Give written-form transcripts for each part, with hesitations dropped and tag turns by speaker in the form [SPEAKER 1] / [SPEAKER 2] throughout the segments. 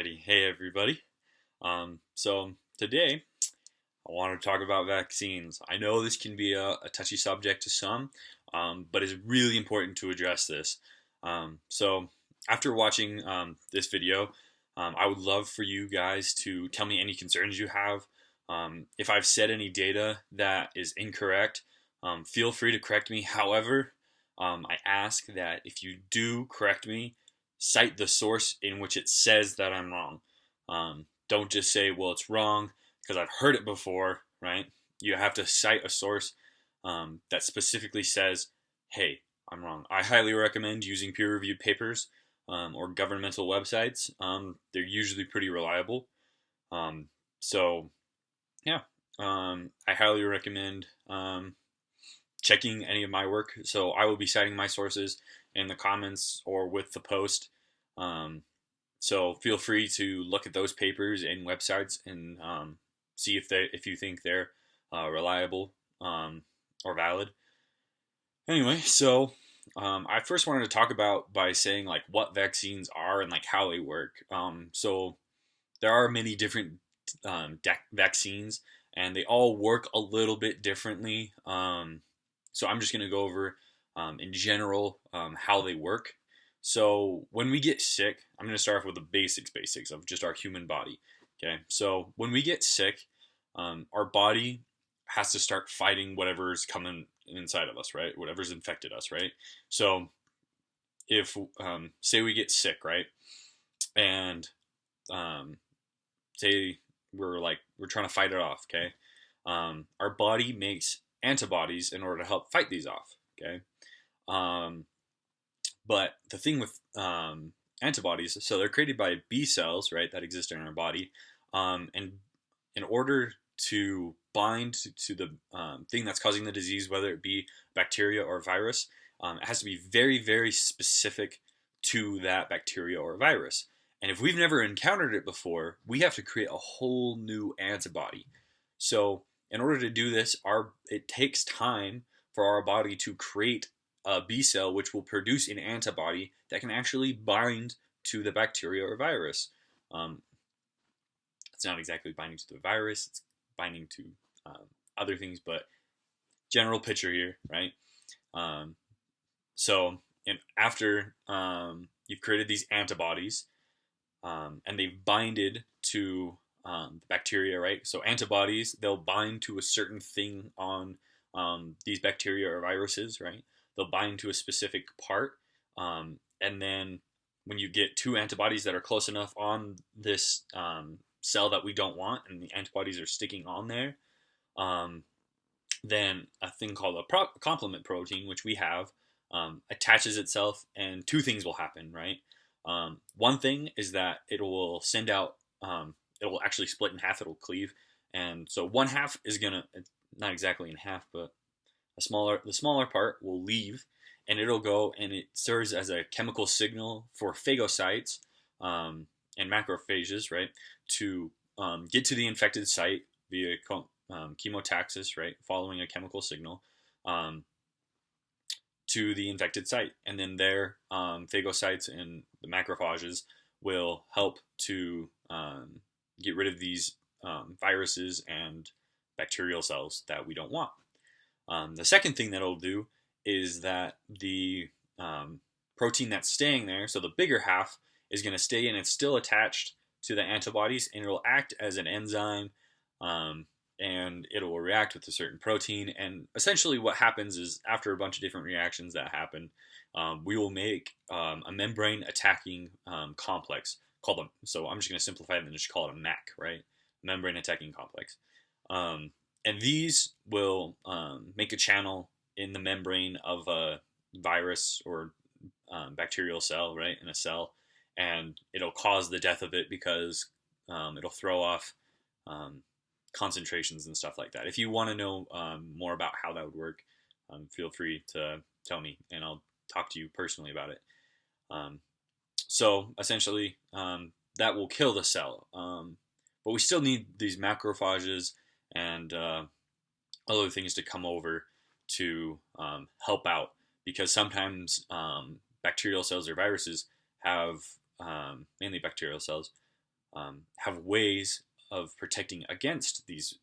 [SPEAKER 1] Alrighty, hey everybody. So today I want to talk about vaccines. I know this can be a touchy subject to some, but it's really important to address this. So after watching this video, I would love for you guys to tell me any concerns you have. If I've said any data that is incorrect, feel free to correct me. However, I ask that if you do correct me, cite the source in which it says that I'm wrong. Don't just say, well, it's wrong because I've heard it before, right? You have to cite a source that specifically says, hey, I'm wrong. I highly recommend using peer-reviewed papers or governmental websites. They're usually pretty reliable. So, yeah, I highly recommend checking any of my work. So I will be citing my sources in the comments or with the post. So feel free to look at those papers and websites and see if you think they're reliable or valid. Anyway, so I first wanted to talk about by saying like what vaccines are and like how they work. So there are many different vaccines, and they all work a little bit differently. So I'm just going to go over in general how they work. So when we get sick, I'm going to start off with the basics of just our human body. Okay, so when we get sick, our body has to start fighting whatever's coming inside of us, right? Whatever's infected us, right? So if say we get sick, right, and say we're trying to fight it off, okay, our body makes antibodies in order to help fight these off, okay. But the thing with antibodies, so they're created by B cells, right, that exist in our body, and in order to bind to the thing that's causing the disease, whether it be bacteria or virus, it has to be very, very specific to that bacteria or virus. And if we've never encountered it before, we have to create a whole new antibody. So in order to do this, it takes time for our body to create a B cell which will produce an antibody that can actually bind to the bacteria or virus. It's not exactly binding to the virus, it's binding to other things, but general picture here, right? So after you've created these antibodies and they've binded to the bacteria, right? So antibodies, they'll bind to a certain thing on these bacteria or viruses, right? They'll bind to a specific part, and then when you get two antibodies that are close enough on this cell that we don't want, and the antibodies are sticking on there, then a thing called a complement protein, which we have, attaches itself, and two things will happen, right? One thing is that it will send out, it will actually split in half, it'll cleave, and so one half is gonna, not exactly in half, but the smaller part will leave, and it'll go and it serves as a chemical signal for phagocytes and macrophages, right, to get to the infected site via chemotaxis, right, following a chemical signal to the infected site, and then their phagocytes and the macrophages will help to get rid of these viruses and bacterial cells that we don't want. The second thing that it'll do is that the protein that's staying there, so the bigger half, is going to stay and it's still attached to the antibodies, and it'll act as an enzyme, and it will react with a certain protein. And essentially what happens is, after a bunch of different reactions that happen, we will make a membrane attacking complex called so I'm just going to simplify it and just call it a MAC, right? Membrane attacking complex. And these will make a channel in the membrane of a virus or bacterial cell, right, in a cell, and it'll cause the death of it because it'll throw off concentrations and stuff like that. If you want to know more about how that would work, feel free to tell me, and I'll talk to you personally about it. So essentially, that will kill the cell, but we still need these macrophages and other things to come over to help out, because sometimes bacterial cells or viruses have, mainly bacterial cells, have ways of protecting against these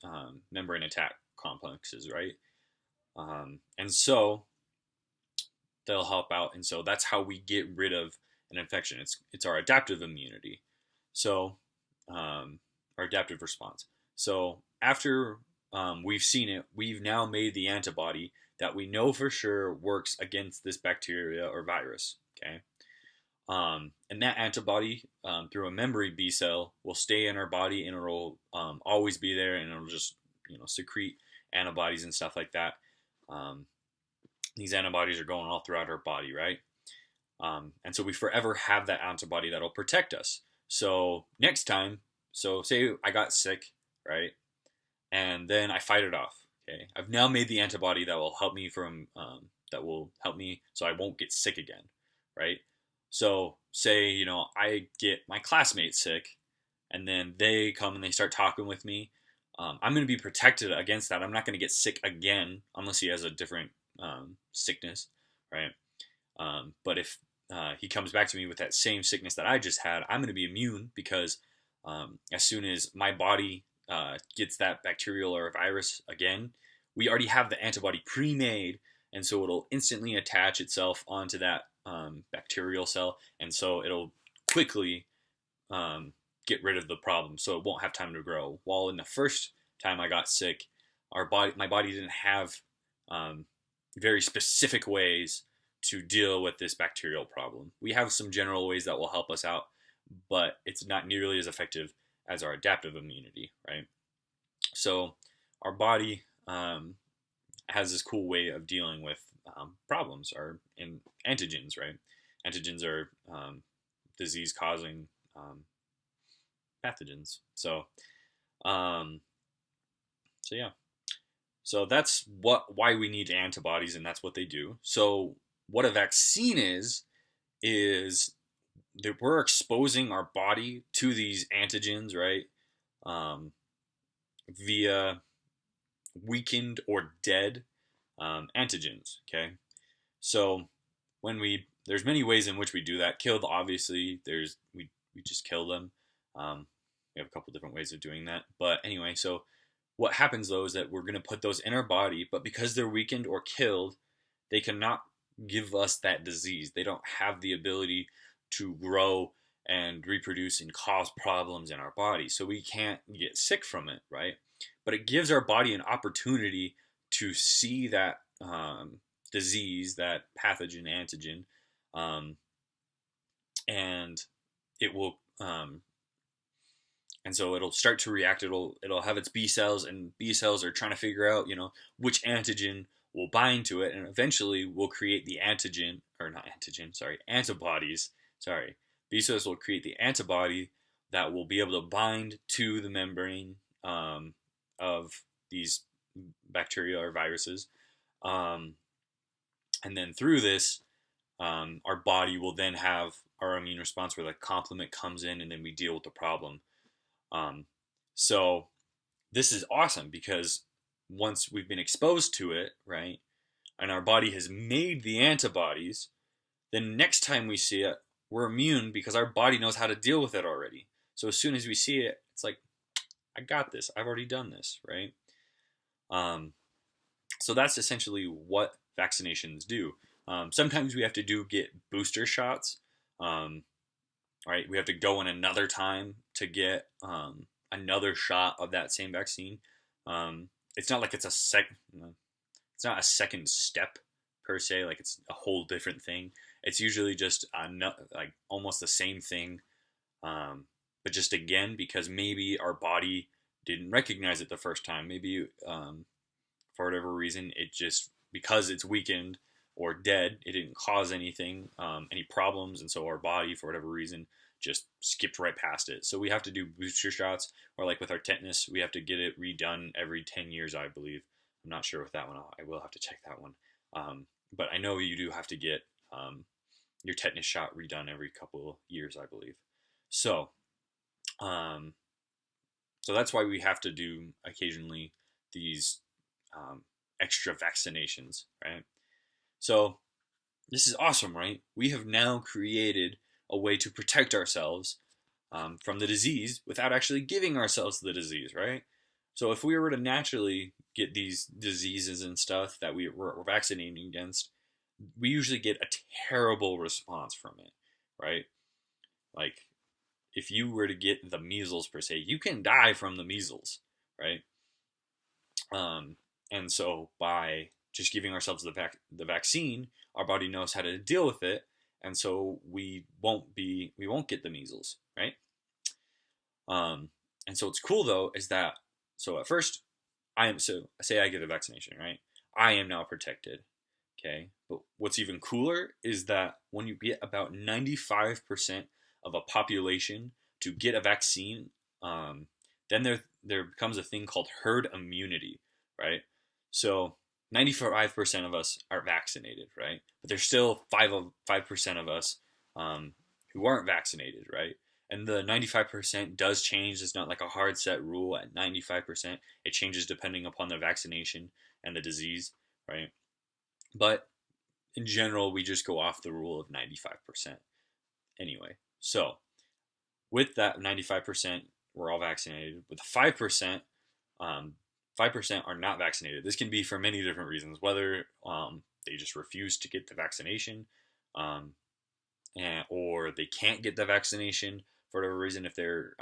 [SPEAKER 1] membrane attack complexes, right? And so they'll help out, and so that's how we get rid of an infection. It's our adaptive immunity, so our adaptive response. So after we've seen it, we've now made the antibody that we know for sure works against this bacteria or virus. Okay, and that antibody through a memory B cell will stay in our body, and it'll always be there, and it'll just secrete antibodies and stuff like that. Um, these antibodies are going all throughout our body, right? And so we forever have that antibody that'll protect us. So next time, so say I got sick, right? And then I fight it off. Okay, I've now made the antibody that will help me so I won't get sick again, right? So say I get my classmate sick, and then they come and they start talking with me. I'm going to be protected against that. I'm not going to get sick again unless he has a different sickness, right? But if he comes back to me with that same sickness that I just had, I'm going to be immune because as soon as my body gets that bacterial or virus again, we already have the antibody pre-made, and so it'll instantly attach itself onto that bacterial cell, and so it'll quickly get rid of the problem, so it won't have time to grow. While in the first time I got sick, my body didn't have very specific ways to deal with this bacterial problem. We have some general ways that will help us out, but it's not nearly as effective as our adaptive immunity, right? So our body has this cool way of dealing with problems or in antigens, right? Antigens are disease-causing pathogens. So yeah. So that's why we need antibodies, and that's what they do. So what a vaccine is that we're exposing our body to these antigens, right? Via weakened or dead antigens. Okay, so there's many ways in which we do that. Killed, obviously. We just kill them. We have a couple different ways of doing that. But anyway, so what happens though is that we're going to put those in our body, but because they're weakened or killed, they cannot give us that disease. They don't have the ability to grow and reproduce and cause problems in our body. So we can't get sick from it, right? But it gives our body an opportunity to see that disease, that pathogen, antigen, and it will and so it'll start to react. It'll have its B cells, and B cells are trying to figure out, which antigen will bind to it, and eventually will create the antigen, or not antigen, sorry, antibodies. Sorry, B cells will create the antibody that will be able to bind to the membrane of these bacteria or viruses, and then through this, our body will then have our immune response where the complement comes in, and then we deal with the problem. So this is awesome because once we've been exposed to it, right, and our body has made the antibodies, then next time we see it, we're immune because our body knows how to deal with it already. So as soon as we see it, it's like, I got this. I've already done this, right? So that's essentially what vaccinations do. Sometimes we have to get booster shots. Right, we have to go in another time to get another shot of that same vaccine. It's not like it's it's not a second step per se. Like it's a whole different thing. It's usually just like almost the same thing, but just again because maybe our body didn't recognize it the first time. Maybe for whatever reason, it just because it's weakened or dead, it didn't cause anything, any problems, and so our body, for whatever reason, just skipped right past it. So we have to do booster shots, or like with our tetanus, we have to get it redone every 10 years, I believe. I'm not sure with that one. I will have to check that one. But I know you do have to get your tetanus shot redone every couple of years, I believe. So, so that's why we have to do occasionally these extra vaccinations, right? So this is awesome, right? We have now created a way to protect ourselves from the disease without actually giving ourselves the disease, right? So if we were to naturally get these diseases and stuff that we're vaccinating against, we usually get a terrible response from it, right? Like if you were to get the measles per se, you can die from the measles, right? Um, and so by just giving ourselves the vaccine, our body knows how to deal with it, and so we won't get the measles, right? Um, and so what's cool though is that so at first so say I get a vaccination, right? I am now protected. Okay. But what's even cooler is that when you get about 95% of a population to get a vaccine, then there becomes a thing called herd immunity, right? So 95% of us are vaccinated, right? But there's still 5% of us who aren't vaccinated, right? And the 95% does change. It's not like a hard set rule at 95%. It changes depending upon the vaccination and the disease, right? But in general, we just go off the rule of 95%. Anyway, so with that 95%, we're all vaccinated. With 5%, 5% are not vaccinated. This can be for many different reasons, whether they just refuse to get the vaccination, um, or they can't get the vaccination for whatever reason, if their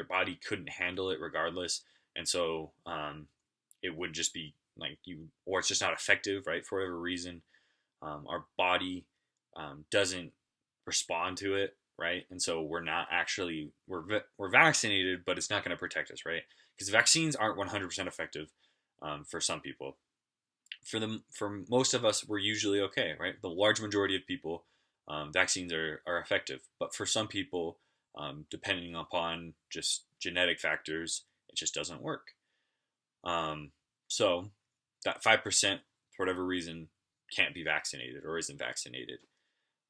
[SPEAKER 1] body couldn't handle it regardless, and so it would just be like or it's just not effective, right? For whatever reason, our body doesn't respond to it, right? And so we're not actually we're vaccinated, but it's not going to protect us, right? Because vaccines aren't 100% effective for some people. For most of us, we're usually okay, right? The large majority of people, vaccines are effective, but for some people, depending upon just genetic factors, it just doesn't work. So that 5%, for whatever reason, can't be vaccinated or isn't vaccinated.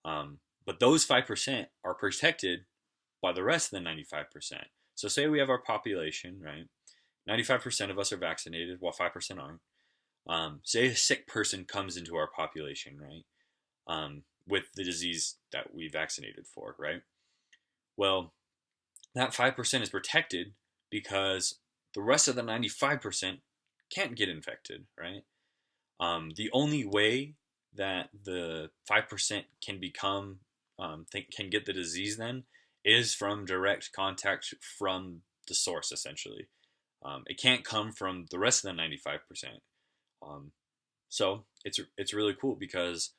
[SPEAKER 1] But those 5% are protected by the rest of the 95%. So say we have our population, right? 95% of us are vaccinated while 5% aren't. Say a sick person comes into our population, right? With the disease that we vaccinated for, right? Well, that 5% is protected because the rest of the 95% can't get infected, right? The only way that the 5% can can get the disease then is from direct contact from the source, essentially. It can't come from the rest of the 95%. So it's really cool because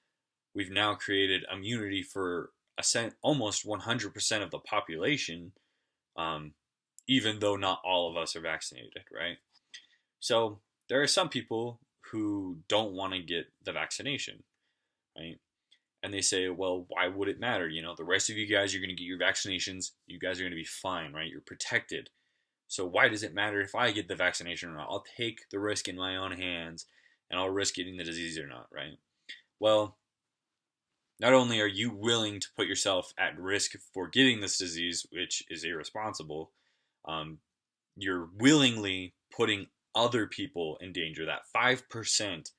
[SPEAKER 1] we've now created immunity for almost 100% of the population, um, even though not all of us are vaccinated, right? So there are some people who don't want to get the vaccination, right? And they say, well, why would it matter? You know, the rest of you guys, you're going to get your vaccinations. You guys are going to be fine, right? You're protected. So why does it matter if I get the vaccination or not? I'll take the risk in my own hands and I'll risk getting the disease or not, right? Well, not only are you willing to put yourself at risk for getting this disease, which is irresponsible, um, you're willingly putting other people in danger. That 5%,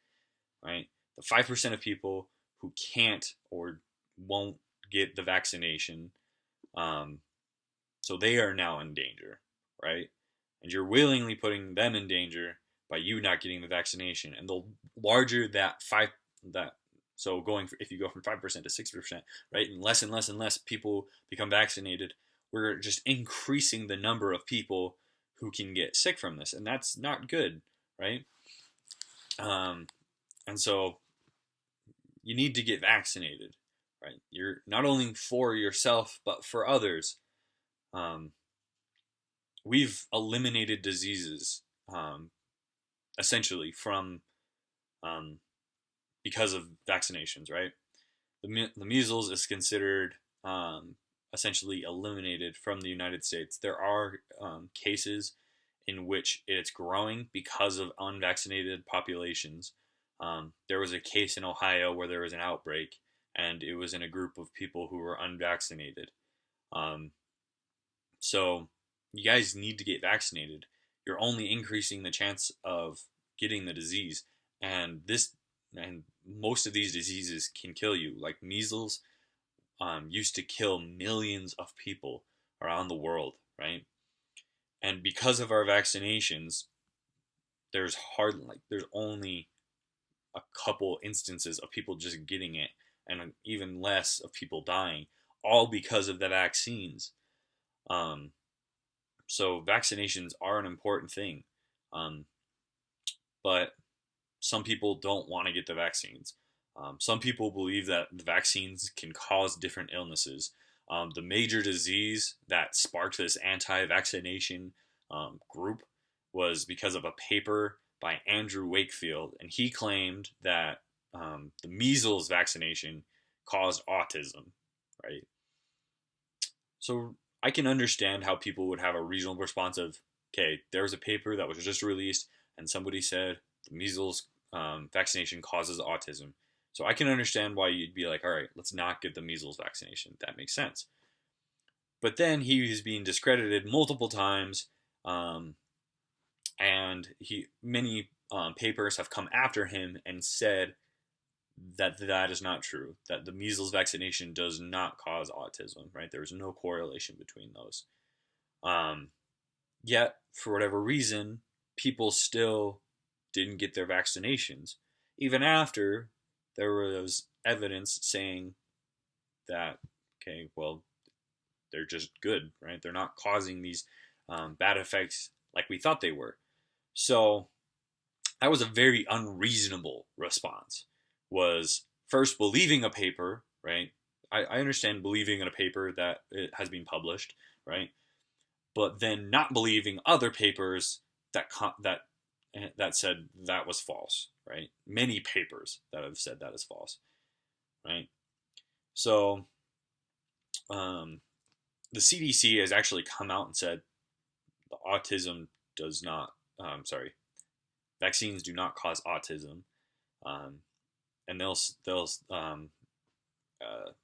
[SPEAKER 1] right? The 5% of people who can't or won't get the vaccination, so they are now in danger, right? And you're willingly putting them in danger by you not getting the vaccination. And the larger that so if you go from 5% to 6%, right, and less people become vaccinated, we're just increasing the number of people who can get sick from this, and that's not good, right? Um, and so you need to get vaccinated, right? You're not only for yourself but for others. Um, we've eliminated diseases, essentially from um, because of vaccinations, right? The measles is considered essentially eliminated from the United States. There are cases in which it's growing because of unvaccinated populations. There was a case in Ohio where there was an outbreak, and it was in a group of people who were unvaccinated. Um, so you guys need to get vaccinated. You're only increasing the chance of getting the disease, and most of these diseases can kill you. Like measles, used to kill millions of people. around the world, right? And because of our vaccinations, there's only a couple instances of people just getting it, and even less of people dying, all because of the vaccines. Um, so vaccinations are an important thing, um, but some people don't want to get the vaccines. Some people believe that the vaccines can cause different illnesses. The major disease that sparked this anti-vaccination group was because of a paper by Andrew Wakefield, and he claimed that the measles vaccination caused autism, right? So I can understand how people would have a reasonable response of, okay, there was a paper that was just released, and somebody said the measles vaccination causes autism. So I can understand why you'd be like, all right, let's not get the measles vaccination. That makes sense. But then he was being discredited multiple times, um, and many papers have come after him and said that that is not true. That the measles vaccination does not cause autism. Right? There's no correlation between those. Um, Yet, for whatever reason, people still didn't get their vaccinations, even after there was evidence saying that, okay, well, they're just good, right? They're not causing these bad effects like we thought they were. So that was a very unreasonable response. Was first believing a paper, right? I understand believing in a paper that it has been published, right? But then not believing other papers that said that was false, right? Many papers that have said that is false, right? So the CDC has actually come out and said the autism does not. Vaccines do not cause autism, um, and they'll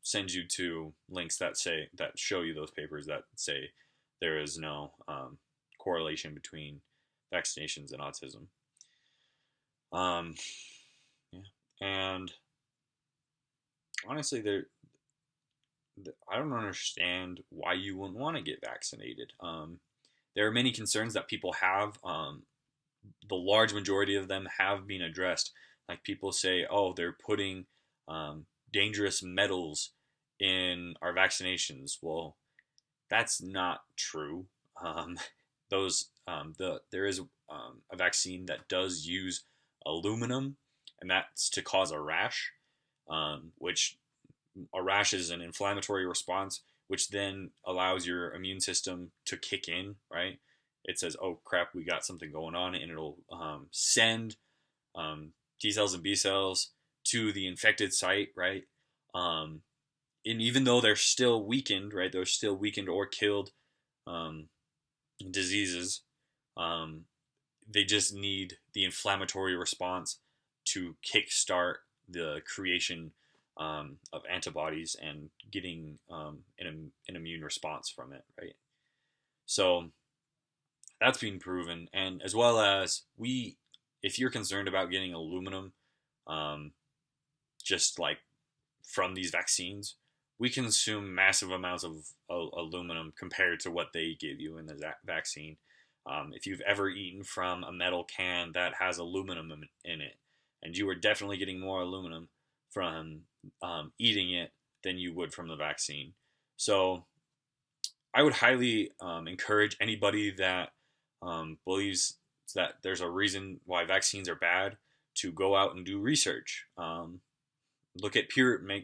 [SPEAKER 1] send you to links that show you those papers that say there is no correlation between vaccinations and autism. Um, yeah. And honestly, I don't understand why you wouldn't want to get vaccinated. There are many concerns that people have. The large majority of them have been addressed. Like people say, oh, they're putting dangerous metals in our vaccinations. Well, that's not true. There is a vaccine that does use aluminum, and that's to cause a rash, which a rash is an inflammatory response, which then allows your immune system to kick in, right? It says, oh crap, we got something going on, and it'll send T cells and B cells to the infected site, right? Um, and even though they're still weakened, right, they're still weakened or killed um, diseases, um, they just need the inflammatory response to kickstart the creation of antibodies and getting an immune response from it, right? So that's been proven, and as well as if you're concerned about getting aluminum, um, just like from these vaccines, we consume massive amounts of aluminum compared to what they give you in the vaccine. If you've ever eaten from a metal can that has aluminum in it, and you are definitely getting more aluminum from eating it than you would from the vaccine. So I would highly encourage anybody that believes that there's a reason why vaccines are bad to go out and do research. Look at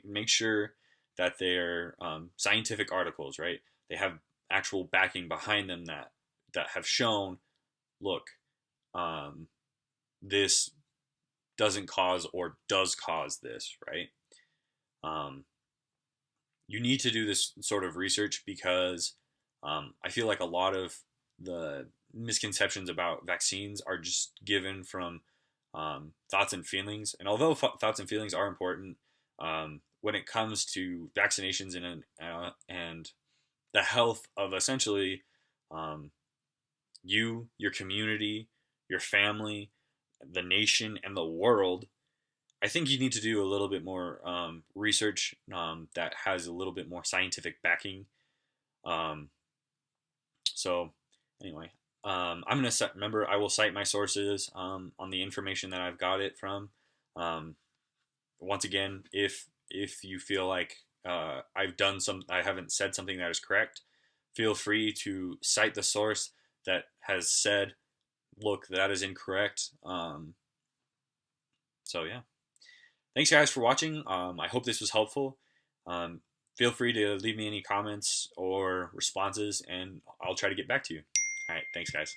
[SPEAKER 1] make sure that they're scientific articles, right? They have actual backing behind them that have shown, look, this doesn't cause or does cause this, right? You need to do this sort of research because I feel like a lot of the misconceptions about vaccines are just given from thoughts and feelings. And although thoughts and feelings are important, when it comes to vaccinations and the health of essentially your community, your family, the nation, and the world, I think you need to do a little bit more research that has a little bit more scientific backing. Um, So anyway, I'm gonna remember I will cite my sources on the information that I've got it from. Um, Once again, if you feel like I haven't said something that is correct, feel free to cite the source that has said, look, that is incorrect. So yeah, thanks guys for watching. I hope this was helpful. Um, Feel free to leave me any comments or responses, and I'll try to get back to you. All right, thanks guys.